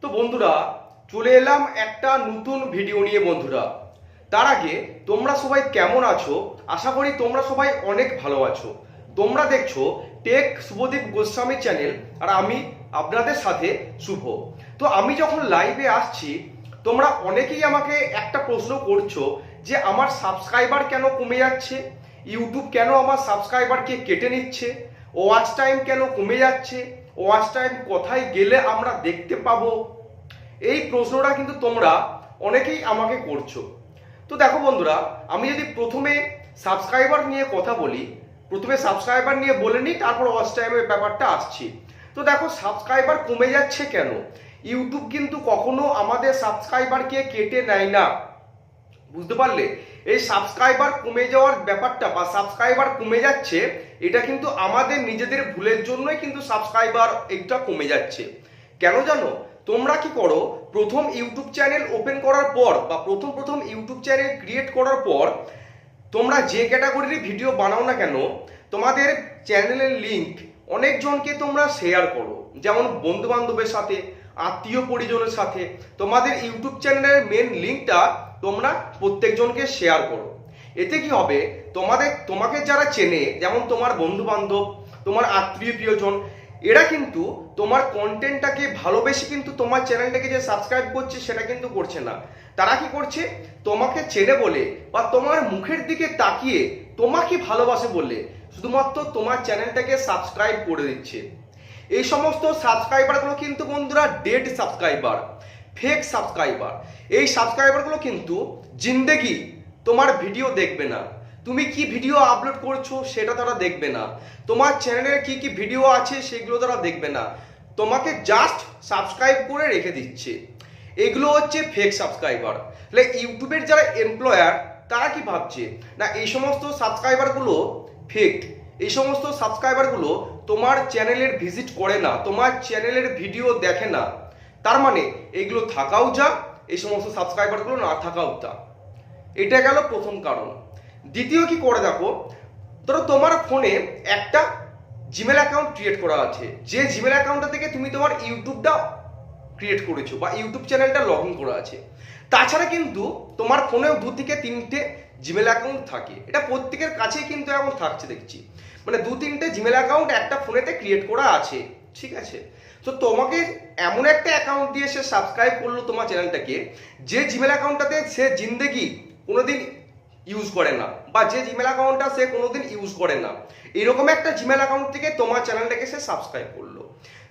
তো বন্ধুরা চলে এলাম একটা নতুন ভিডিও নিয়ে। বন্ধুরা তার আগে তোমরা সবাই কেমন আছো? আশা করি তোমরা সবাই অনেক ভালো আছো। তোমরা দেখছো টেক শুভদীপ গোস্বামী চ্যানেল, আর আমি আপনাদের সাথে শুভ। তো আমি যখন লাইভে আসছি তোমরা অনেকেই আমাকে একটা প্রশ্ন করছো যে আমার সাবস্ক্রাইবার কেন কমে যাচ্ছে, ইউটিউব কেন আমার সাবস্ক্রাইবারকে কেটে নিচ্ছে, ওয়াচ টাইম কেন কমে যাচ্ছে, ওয়াচ টাইম কোথায় গেলে আমরা দেখতে পাবো। এই প্রশ্নটা কিন্তু তোমরা অনেকেই আমাকে করছো। তো দেখো বন্ধুরা, আমি যদি প্রথমে সাবস্ক্রাইবার নিয়ে কথা বলি, প্রথমে সাবস্ক্রাইবার নিয়ে বলে নিই, তারপর ওয়াচ টাইমের ব্যাপারটা আসছি। তো দেখো সাবস্ক্রাইবার কমে যাচ্ছে কেন, ইউটিউব কিন্তু কখনো আমাদের সাবস্ক্রাইবারকে কেটে নেয় না, বুঝতে পারলে? এই সাবস্ক্রাইবার কমে যাওয়ার ব্যাপারটা বা সাবস্ক্রাইবার কমে যাচ্ছে, এটা কিন্তু আমাদের নিজেদের ভুলের জন্যই কিন্তু সাবস্ক্রাইবার এটা কমে যাচ্ছে। কেন জানো? তোমরা কি করো, প্রথম ইউটিউব চ্যানেল ওপেন করার পর বা প্রথম ইউটিউব চ্যানেল ক্রিয়েট করার পর তোমরা যে ক্যাটাগরির ভিডিও বানাও না কেন, তোমাদের চ্যানেলের লিঙ্ক অনেকজনকে তোমরা শেয়ার করো, যেমন বন্ধু বান্ধবের সাথে, আত্মীয় পরিজনের সাথে। তোমাদের ইউটিউব চ্যানেলের মেন লিঙ্কটা তোমরা প্রত্যেকজনকে শেয়ার করো। এতে কি হবে, তোমাকে যারা চেনে, যেমন তোমার বন্ধু বান্ধব, তোমার আত্মীয় প্রিয়জন, এরা কিন্তু তোমার কন্টেন্টটাকে ভালোবেসে কিন্তু তোমার চ্যানেলটাকে যে সাবস্ক্রাইব করছে সেটা কিন্তু করছে না। তারা কি করছে, তোমাকে চেনে বলে বা তোমার মুখের দিকে তাকিয়ে তোমাকে ভালোবাসে বলে শুধুমাত্র তোমার চ্যানেলটাকে সাবস্ক্রাইব করে দিচ্ছে। এই সমস্ত সাবস্ক্রাইবারগুলো কিন্তু বন্ধুরা ডেড সাবস্ক্রাইবার, ফেক সাবস্ক্রাইবার। এই সাবস্ক্রাইবারগুলো কিন্তু জিন্দেগি তোমার ভিডিও দেখবে না, তুমি কি ভিডিও আপলোড করছো সেটা তারা দেখবে না, তোমার চ্যানেলের কি কি ভিডিও আছে সেগুলো তারা দেখবে না, তোমাকে জাস্ট সাবস্ক্রাইব করে রেখে দিচ্ছে। এগুলো হচ্ছে ফেক সাবস্ক্রাইবার। তাহলে ইউটিউবের যারা এমপ্লয়ার তারা কি ভাবছে, না এই সমস্ত সাবস্ক্রাইবারগুলো ফেক, এই সমস্ত সাবস্ক্রাইবারগুলো তোমার চ্যানেলের ভিজিট করে না, তোমার চ্যানেলের ভিডিও দেখে না, তার মানে এগুলো থাকাও যা, এই সমস্ত সাবস্ক্রাইবারগুলো না থাকাও তা। এটা গেল প্রথম কারণ। দ্বিতীয় কি করে দেখো, ধরো তোমার ফোনে একটা জিমেল অ্যাকাউন্ট ক্রিয়েট করা আছে, যে জিমেল অ্যাকাউন্টটা থেকে তুমি তোমার ইউটিউবটা ক্রিয়েট করেছো বা ইউটিউব চ্যানেলটা লগ ইন করা আছে। তাছাড়া কিন্তু তোমার ফোনেও 2 থেকে 3টে জিমেল অ্যাকাউন্ট থাকে, এটা প্রত্যেকের কাছেই কিন্তু এখন থাকছে দেখছি, মানে 2-3টে জিমেল অ্যাকাউন্ট একটা ফোনেতে ক্রিয়েট করা আছে, ঠিক আছে? তো তোমাকে এমন একটা অ্যাকাউন্ট দিয়ে সে সাবস্ক্রাইব করলো তোমার চ্যানেলটাকে, যে জিমেল অ্যাকাউন্টটাতে সে জিন্দেগি কোনোদিন ইউজ করে না, বা যে জিমেল অ্যাকাউন্টটা সে কোনোদিন ইউজ করে না, এরকম একটা জিমেল অ্যাকাউন্ট থেকে তোমার চ্যানেলটাকে সে সাবস্ক্রাইব করলো।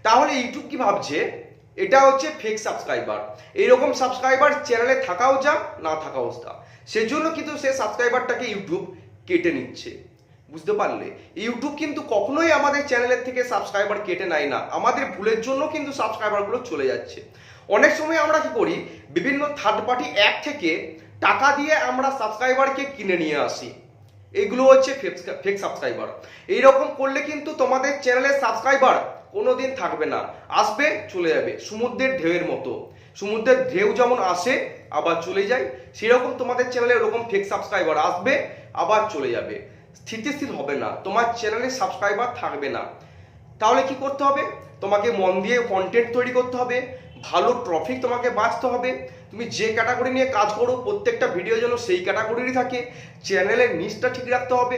তাহলে ইউটিউব কি ভাবছে, এটা হচ্ছে ফেক সাবস্ক্রাইবার। এইরকম সাবস্ক্রাইবার চ্যানেলে থাকাও যা, না থাকাও তা। সেজন্য কিন্তু সে সাবস্ক্রাইবারটাকে ইউটিউব কেটে নিচ্ছে, বুঝতে পারলে? ইউটিউব কিন্তু কখনোই আমাদের চ্যানেলের থেকে সাবস্ক্রাইবার কেটে নেয় না, আমাদের ভুলের জন্য কিন্তু সাবস্ক্রাইবারগুলো চলে যাচ্ছে। অনেক সময় আমরা কি করি, বিভিন্ন থার্ড পার্টি অ্যাপ থেকে টাকা দিয়ে আমরা সাবস্ক্রাইবারকে কিনে নিয়ে আসি, এগুলো হচ্ছে ফেক সাবস্ক্রাইবার। এইরকম করলে কিন্তু তোমাদের চ্যানেলের সাবস্ক্রাইবার কোনোদিন থাকবে না, আসবে চলে যাবে, সমুদ্রের ঢেউয়ের মতো। সমুদ্রের ঢেউ যেমন আসে আবার চলে যায়, সেরকম তোমাদের চ্যানেলে ওরকম ফেক সাবস্ক্রাইবার আসবে আবার চলে যাবে, স্থিতিশীল হবে না, তোমার চ্যানেলে সাবস্ক্রাইবার থাকবে না। তাহলে কি করতে হবে, তোমাকে মন দিয়ে কন্টেন্ট তৈরি করতে হবে, ভালো ট্রফিক তোমাকে বাঁচতে হবে। তুমি যে ক্যাটাগরি নিয়ে কাজ করো প্রত্যেকটা ভিডিও যেন সেই ক্যাটাগরিরই থাকে, চ্যানেলের নিচটা ঠিক রাখতে হবে,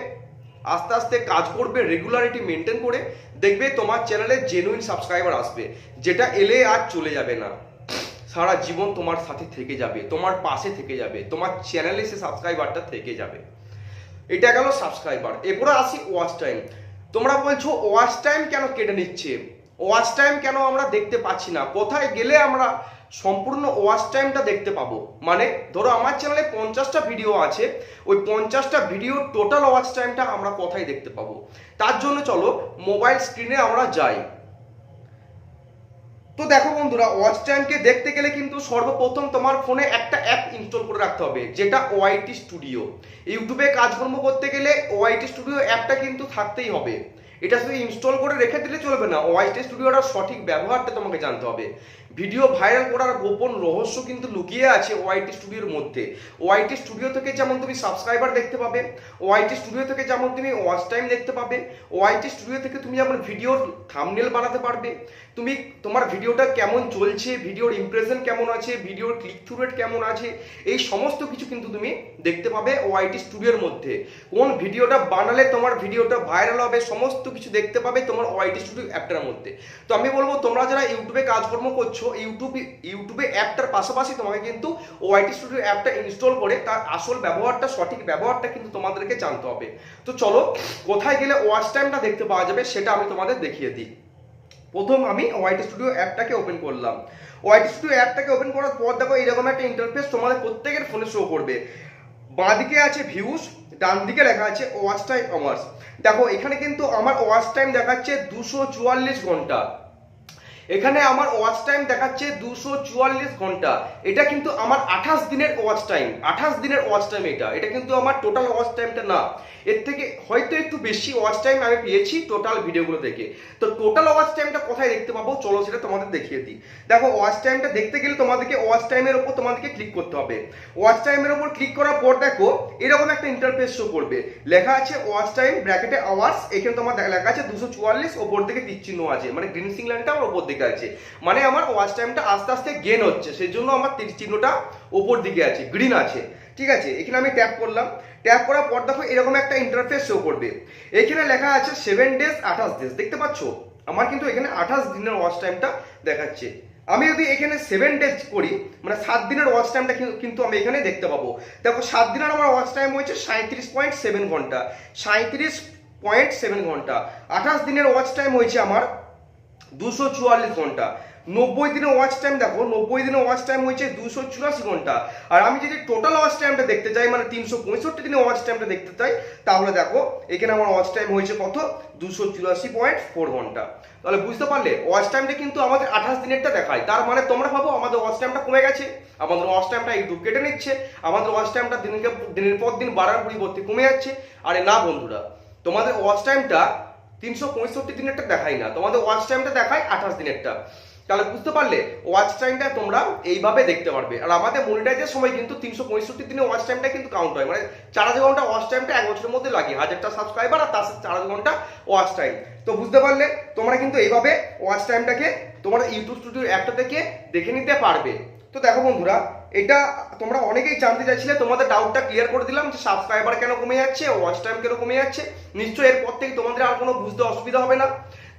আস্তে আস্তে কাজ করবে রেগুলারিটি মেনটেন করে, দেখবে তোমার চ্যানেলে জেনুইন সাবস্ক্রাইবার আসবে, যেটা এলে আর চলে যাবে না, সারা জীবন তোমার সাথে থেকে যাবে, তোমার পাশে থেকে যাবে, তোমার চ্যানেলে সে সাবস্ক্রাইবারটা থেকে যাবে। এটা গেল সাবস্ক্রাইবার। এরপরে আসি ওয়াচ টাইম। তোমরা বলছো ওয়াচ টাইম কেন কেটে নিচ্ছে, ওয়াচ টাইম কেন আমরা দেখতে পাচ্ছি না, কোথায় গেলে আমরা সম্পূর্ণ ওয়াচ টাইমটা দেখতে পাবো? মানে ধরো আমার চ্যানেলে 50টা ভিডিও আছে, ওই 50টা ভিডিও টোটাল ওয়াচ টাইমটা আমরা কোথায় দেখতে পাবো? তার জন্য চলো মোবাইল স্ক্রিনে আমরা যাই। তো দেখো বন্ধুরা, ওয়াচ টাইমকে দেখতে গেলে কিন্তু সর্বপ্রথম তোমার ফোনে একটা অ্যাপ ইনস্টল করে রাখতে হবে, যেটা ওআইটি স্টুডিও। ইউটিউবে কাজকর্ম করতে গেলে ওআইটি স্টুডিও অ্যাপটা কিন্তু থাকতেই হবে, এটা শুধু ইনস্টল করে রেখে দিলে চলবে না, ওআইটি স্টুডিওটার সঠিক ব্যবহারটা তোমাকে জানতে হবে। ভিডিও ভাইরাল করার গোপন রহস্য কিন্তু লুকিয়ে আছে ওয়াইটি স্টুডিওর মধ্যে। ওয়াইটি স্টুডিও থেকে যেমন তুমি সাবস্ক্রাইবার দেখতে পাবে, ওয়াইটি স্টুডিও থেকে যেমন তুমি ওয়াচ টাইম দেখতে পাবে, ওয়াইটি স্টুডিও থেকে তুমি যেমন ভিডিওর থাম্বনেল বানাতে পারবে, তুমি তোমার ভিডিওটা কেমন চলছে, ভিডিওর ইমপ্রেশন কেমন আছে, ভিডিওর ক্লিক থ্রু রেট কেমন আছে, এই সমস্ত কিছু কিন্তু তুমি দেখতে পাবে ওয়াইটি স্টুডিওর মধ্যে। কোন ভিডিওটা বানালে তোমার ভিডিওটা ভাইরাল হবে সমস্ত কিছু দেখতে পাবে তোমার ওয়াইটি স্টুডিও অ্যাপটার মধ্যে। তো আমি বলবো তোমরা যারা ইউটিউবে কাজকর্ম করছো, ইউটিউবে অ্যাপটার পাশাপাশি তোমাকে কিন্তু ওয়াইটি স্টুডিও অ্যাপটা ইনস্টল করে তার আসল ব্যবহারটা, সঠিক ব্যবহারটা কিন্তু তোমাদেরকে জানতে হবে। তো চলো কোথায় গেলে ওয়াচ টাইমটা দেখতে পাওয়া যাবে সেটা আমি তোমাদের দেখিয়ে দিই। প্রথম আমি ওয়াইটি স্টুডিও অ্যাপটাকে ওপেন করলাম। ওয়াইটি স্টুডিও অ্যাপটাকে ওপেন করার পর দেখো এরকম একটা ইন্টারফেস তোমাদের প্রত্যেকের ফোনে শো করবে। বাঁদিকে আছে ভিউজ, ডান দিকে লেখা আছে ওয়াচ টাইম আওয়ার্স। দেখো এখানে কিন্তু আমার ওয়াচ টাইম দেখাচ্ছে 244 ঘন্টা। এখানে আমার ওয়াচ টাইম দেখাচ্ছে 244 ঘন্টা। এটা কিন্তু আমার 28 দিনের ওয়াচ টাইম, 28 দিনের ওয়াচ টাইম। এটা কিন্তু আমার টোটাল ওয়াচ টাইমটা না, এর থেকে হয়তো একটু বেশি ওয়াচ টাইম আমি পেয়েছি টোটাল ভিডিওগুলো থেকে। তো টোটাল ওয়াচ টাইমটা কোথায় দেখতে পাবো চলো সেটা তোমাদের দেখিয়ে দিই। দেখো ওয়াচ টাইমটা দেখতে গেলে তোমাদেরকে ওয়াচ টাইমের উপর তোমাদেরকে ক্লিক করতে হবে। ওয়াচ টাইমের উপর ক্লিক করার পর দেখো এরকম একটা ইন্টারফেস শো করবে, লেখা আছে ওয়াচ টাইম ব্র্যাকেটে আওয়ার্স। এখানে তোমার লেখা আছে 244, ওপর দিকে তীর চিহ্ন আছে, মানে গ্রিন সিগন্যালটা আমার ওপর দিকে আছে, মানে আমার ওয়াচ টাইমটা আস্তে আস্তে গেন হচ্ছে, সেই জন্য আমার তীর চিহ্নটা ওপর দিকে আছে, গ্রিন আছে। ঠিক আছে, এখানে আমি ট্যাপ করলাম। ট্যাপ করার পর দেখো এরকম একটা ইন্টারফেস শো করবে। এখানে লেখা আছে 7 ডেজ 28 ডেজ, দেখতে পাচ্ছ আমার কিন্তু এখানে 28 দিনের ওয়াচ টাইমটা দেখাচ্ছে। আমি যদি এখানে 7 ডেজ করি মানে 7 দিনের ওয়াচ টাইমটা কিন্তু আমি এখানে দেখতে পাবো। দেখো 7 দিনের আমার ওয়াচ টাইম হয়েছে 37.7 ঘন্টা, 37.7 ঘন্টা। 28 দিনের ওয়াচ টাইম হয়েছে আমার 244 ঘন্টা। 90 দিনের ওয়াচ টাইম দেখো, 90 দিনের ওয়াচ টাইম হয়েছে 284 ঘন্টা। আর আমি যদি টোটাল ওয়াচ টাইমটা দেখতে চাই মানে 365 দিনের ওয়াচ টাইমটা দেখতে চাই, তাহলে দেখো এখানে আমার ওয়াচ টাইম হয়েছে কত, 284.4 ঘন্টা। তাহলে বুঝতে পারলে ওয়াচ টাইমটা কিন্তু আমাদের 28 দিনেরটা দেখায়। তার মানে তোমরা ভাবো আমাদের ওয়াচ টাইমটা কমে গেছে, আমাদের ওয়াচ টাইমটা ইউটিউব কেটে নিচ্ছে, আমাদের ওয়াচ টাইমটা দিনের পর দিন বাড়ার পরিবর্তে কমে যাচ্ছে। আরে না বন্ধুরা, তোমাদের ওয়াচ টাইমটা 365 দিনেরটা দেখাই না, তোমাদের ওয়াচ টাইমটা দেখায় 28 দিনেরটা। তাহলে বুঝতে পারলে ওয়াচ টাইমটা তোমরা এইভাবে দেখতে পারবে। আর আমাদের মনিটাইজের সময় কিন্তু 365 দিনে ওয়াচ টাইমটা কিন্তু কাউন্ট হয়, মানে 4 ঘন্টা ওয়াচ টাইমটা 1 বছরের মধ্যে লাগে, 1000টা সাবস্ক্রাইবার আর তার সাথে 4 ঘন্টা ওয়াচ টাইম। তো বুঝতে পারলে তোমরা কিন্তু এইভাবে ওয়াচ টাইমটাকে তোমার ইউটিউব স্টুডিও অ্যাপটা থেকে দেখে নিতে পারবে। তো দেখো বন্ধুরা, এটা তোমরা অনেকেই জানতে চাইছিলে, তোমাদের ডাউটটা ক্লিয়ার করে দিলাম যে সাবস্ক্রাইবার কেন কমে যাচ্ছে, ওয়াচ টাইম কেন কমে যাচ্ছে। নিশ্চয়ই এরপর থেকে তোমাদের আর কোনো বুঝতে অসুবিধা হবে না।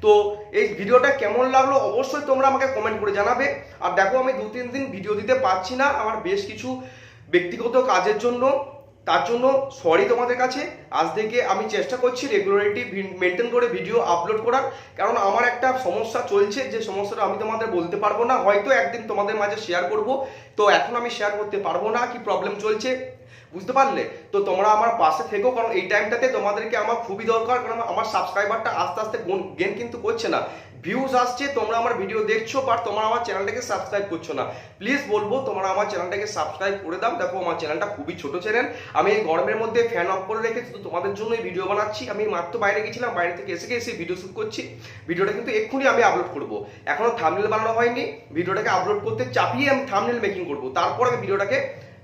তো এই ভিডিওটা কেমন লাগলো অবশ্যই তোমরা আমাকে কমেন্ট করে জানাবে। আর দেখো আমি 2-3 দিন ভিডিও দিতে পারছি না, আমার বেশ কিছু ব্যক্তিগত কাজের জন্য, তার জন্য সরি তোমাদের কাছে। আজ থেকে আমি চেষ্টা করছি রেগুলারিটি মেনটেন করে ভিডিও আপলোড করার, কারণ আমার একটা সমস্যা চলছে, যে সমস্যাটা আমি তোমাদের বলতে পারবো না, হয়তো একদিন তোমাদের মাঝে শেয়ার করব। তো এখন আমি শেয়ার করতে পারবো না কি প্রবলেম চলছে, বুঝতে পারলে? তো তোমরা আমার পাশে থেকো, কারণ এই টাইমটাতে তোমাদেরকে আমার খুবই দরকার, কারণ আমার সাবস্ক্রাইবারটা আস্তে আস্তে গেন কিন্তু করছে না। ভিউজ আসছে, তোমরা আমার ভিডিও দেখছো, বাট তোমরা আমার চ্যানেলটাকে সাবস্ক্রাইব করছো না। প্লিজ বলবো তোমরা আমার চ্যানেলটাকে সাবস্ক্রাইব করে দাও। দেখো আমার চ্যানেলটা খুবই ছোট চ্যানেল, আমি এই গরমের মধ্যে ফ্যান অফ করে রেখে শুধু তোমাদের জন্য এই ভিডিও বানাচ্ছি। আমি মাত্র বাইরে গেছিলাম, বাইরে থেকে এসে ভিডিও শুট করছি। ভিডিওটা কিন্তু এক্ষুনি আমি আপলোড করব, এখনো থাম্বনেল বানানো হয়নি। ভিডিওটাকে আপলোড করতে চাপিয়ে আমি থাম্বনেল মেকিং করবো, তারপর আমি ভিডিওটাকে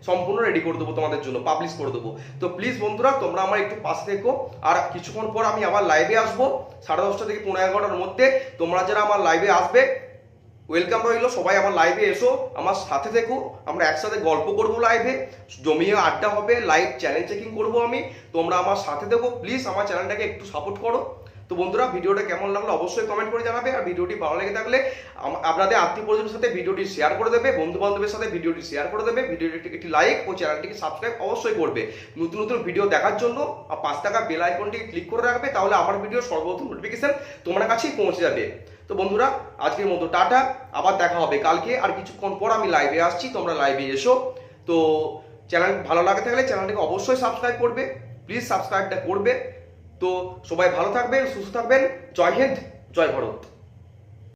সম্পূর্ণ রেডি করে দেবো, তোমাদের জন্য পাবলিশ করে দেবো। তো প্লিজ বন্ধুরা তোমরা আমার একটু পাশে থেকো। আর কিছুক্ষণ পর আমি আবার লাইভে আসবো 10:30 থেকে 11:30-র মধ্যে। তোমরা যারা আমার লাইভে আসবে ওয়েলকাম রইলো, সবাই আমার লাইভে এসো, আমার সাথে থেকো, আমরা একসাথে গল্প করবো, লাইভে জমিয়ে আড্ডা হবে, লাইভ চ্যানেল চেকিং করবো আমি। তোমরা আমার সাথে থেকো, প্লিজ আমার চ্যানেলটাকে একটু সাপোর্ট করো। তো বন্ধুরা ভিডিওটা কেমন লাগলো অবশ্যই কমেন্ট করে জানাবে। আর ভিডিওটি ভালো লেগে থাকলে আপনাদের আত্মীয় পরিজনের সাথে ভিডিওটি শেয়ার করে দেবে, বন্ধু বান্ধবের সাথে ভিডিওটি শেয়ার করে দেবে, ভিডিওটি একটি লাইক ও চ্যানেলটিকে সাবস্ক্রাইব অবশ্যই করবে। নতুন নতুন ভিডিও দেখার জন্য 5 টাকা বেল আইকনটিকে ক্লিক করে রাখবে, তাহলে আমার ভিডিও সর্বপ্রথম নোটিফিকেশন তোমার কাছেই পৌঁছে যাবে। তো বন্ধুরা আজকের মতো টাটা, আবার দেখা হবে কালকে। আর কিছুক্ষণ পর আমি লাইভে আসছি, তোমরা লাইভে এসো। তো চ্যানেল ভালো লাগে থাকলে চ্যানেলটিকে অবশ্যই সাবস্ক্রাইব করবে, প্লিজ সাবস্ক্রাইবটা করবে। তো সবাই ভালো থাকবেন, সুস্থ থাকবেন। জয় হিন্দ, জয় ভারত।